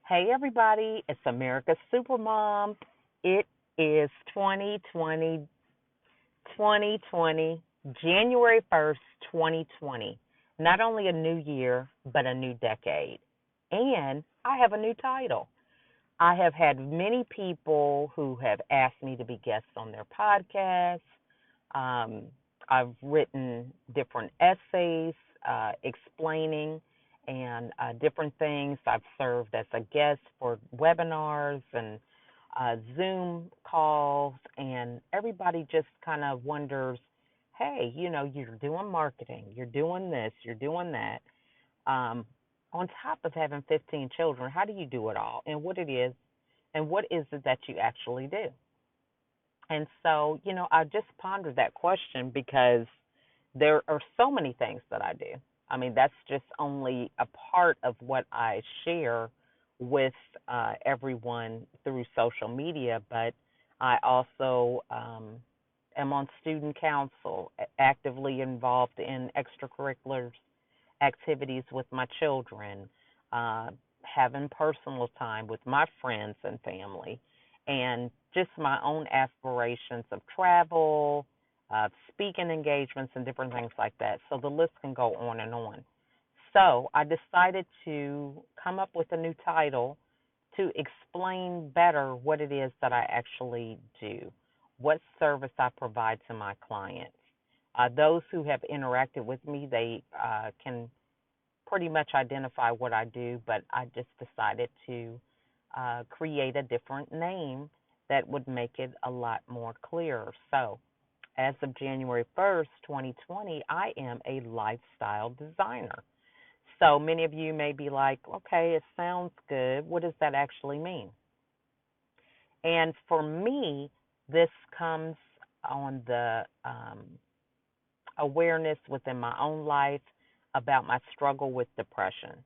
Hey everybody, it's America's Supermom. It is 2020, January 1st, 2020. Not only a new year, but a new decade. And I have a new title. I have had many people who have asked me to be guests on their podcast. Um, I've written different essays explaining and different things. I've served as a guest for webinars and Zoom calls, and everybody just kind of wonders, hey, you're doing marketing, you're doing this, you're doing that. Um, on top of having 15 children, how do you do it all? And what is it that you actually do? And so, I just pondered that question because there are so many things that I do. I mean, that's just only a part of what I share with everyone through social media, but I also am on student council, actively involved in extracurriculars activities with my children, uh, having personal time with my friends and family, and just my own aspirations of travel, speaking engagements, and different things like that. So the list can go on and on. So I decided to come up with a new title to explain better what it is that I actually do, what service I provide to my clients. Those who have interacted with me, they can pretty much identify what I do, but I just decided to create a different name that would make it a lot more clearer. So, as of January 1st, 2020, I am a lifestyle designer. So, many of you may be like, okay, it sounds good. What does that actually mean? And for me, this comes on the awareness within my own life about my struggle with depression.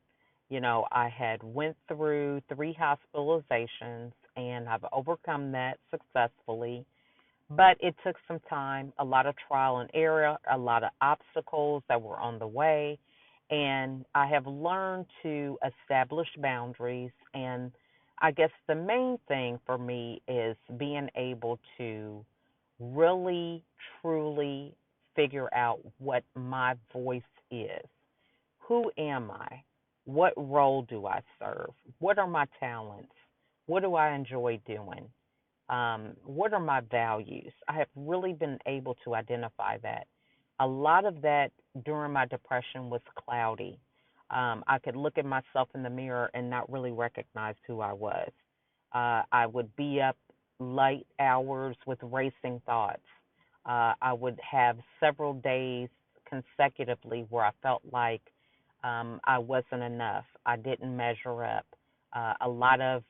I had went through 3 hospitalizations and I've overcome that successfully, but it took some time, a lot of trial and error, a lot of obstacles that were on the way, and I have learned to establish boundaries. And I guess the main thing for me is being able to really truly figure out what my voice is. Who am I? What role do I serve? What are my talents? What do I enjoy doing? What are my values? I have really been able to identify that. A lot of that during my depression was cloudy. I could look at myself in the mirror and not really recognize who I was. I would be up late hours with racing thoughts. I would have several days consecutively where I felt like I wasn't enough. I didn't measure up. A lot of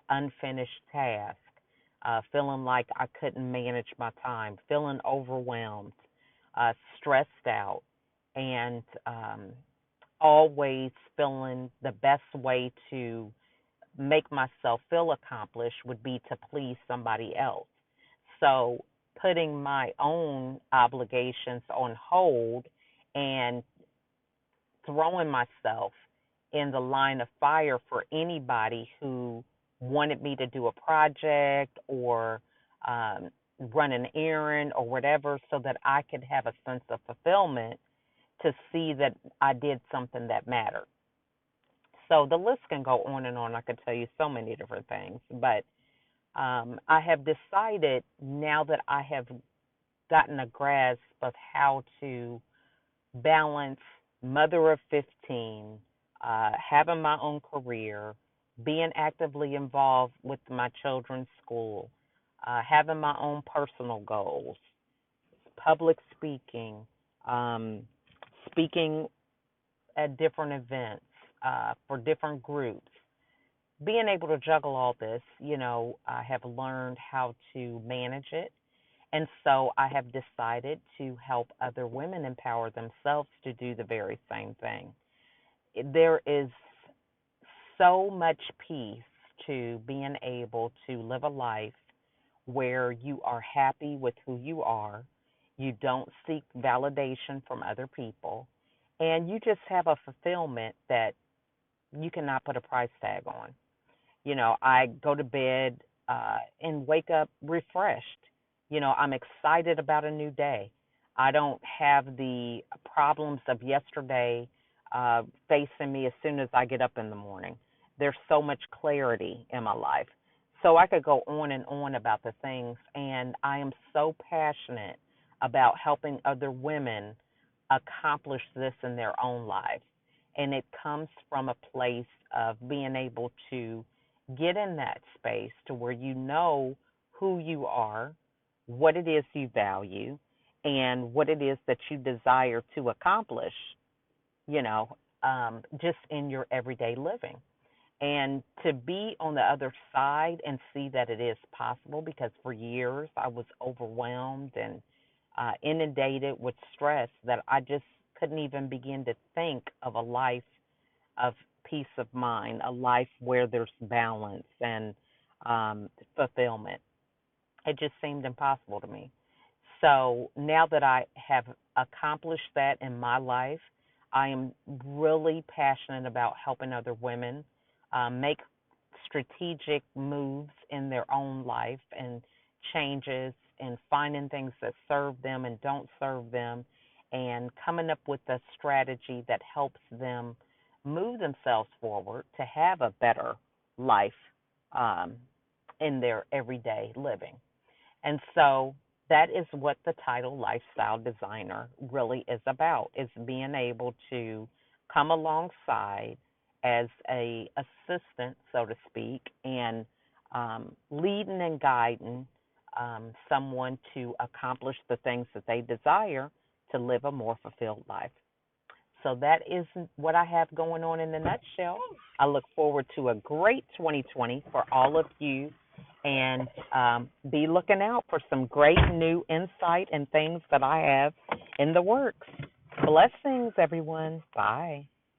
unfinished tasks, feeling like I couldn't manage my time, feeling overwhelmed, stressed out, and always feeling the best way to make myself feel accomplished would be to please somebody else. So putting my own obligations on hold and throwing myself in the line of fire for anybody who wanted me to do a project or um, run an errand or whatever so that I could have a sense of fulfillment to see that I did something that mattered. So the list can go on and on. I could tell you so many different things, but I have decided now that I have gotten a grasp of how to balance mother of 15, having my own career, being actively involved with my children's school, having my own personal goals, public speaking, um, speaking at different events for different groups. Being able to juggle all this, I have learned how to manage it. And so I have decided to help other women empower themselves to do the very same thing. There is so much peace to being able to live a life where you are happy with who you are, you don't seek validation from other people, and you just have a fulfillment that you cannot put a price tag on. I go to bed and wake up refreshed. I'm excited about a new day. I don't have the problems of yesterday facing me as soon as I get up in the morning. There's so much clarity in my life. So I could go on and on about the things, and I am so passionate about helping other women accomplish this in their own lives. And it comes from a place of being able to get in that space to where you know who you are, what it is you value, and what it is that you desire to accomplish, just in your everyday living. And to be on the other side and see that it is possible, because for years I was overwhelmed and inundated with stress that I just couldn't even begin to think of a life of peace of mind, a life where there's balance and fulfillment. It just seemed impossible to me. So now that I have accomplished that in my life, I am really passionate about helping other women make strategic moves in their own life and changes and finding things that serve them and don't serve them and coming up with a strategy that helps them move themselves forward to have a better life um, in their everyday living. And so that is what the title lifestyle designer really is about, is being able to come alongside as a assistant, so to speak, and leading and guiding someone to accomplish the things that they desire to live a more fulfilled life. So that is what I have going on in a nutshell. I look forward to a great 2020 for all of you, and be looking out for some great new insight and things that I have in the works. Blessings, everyone. Bye.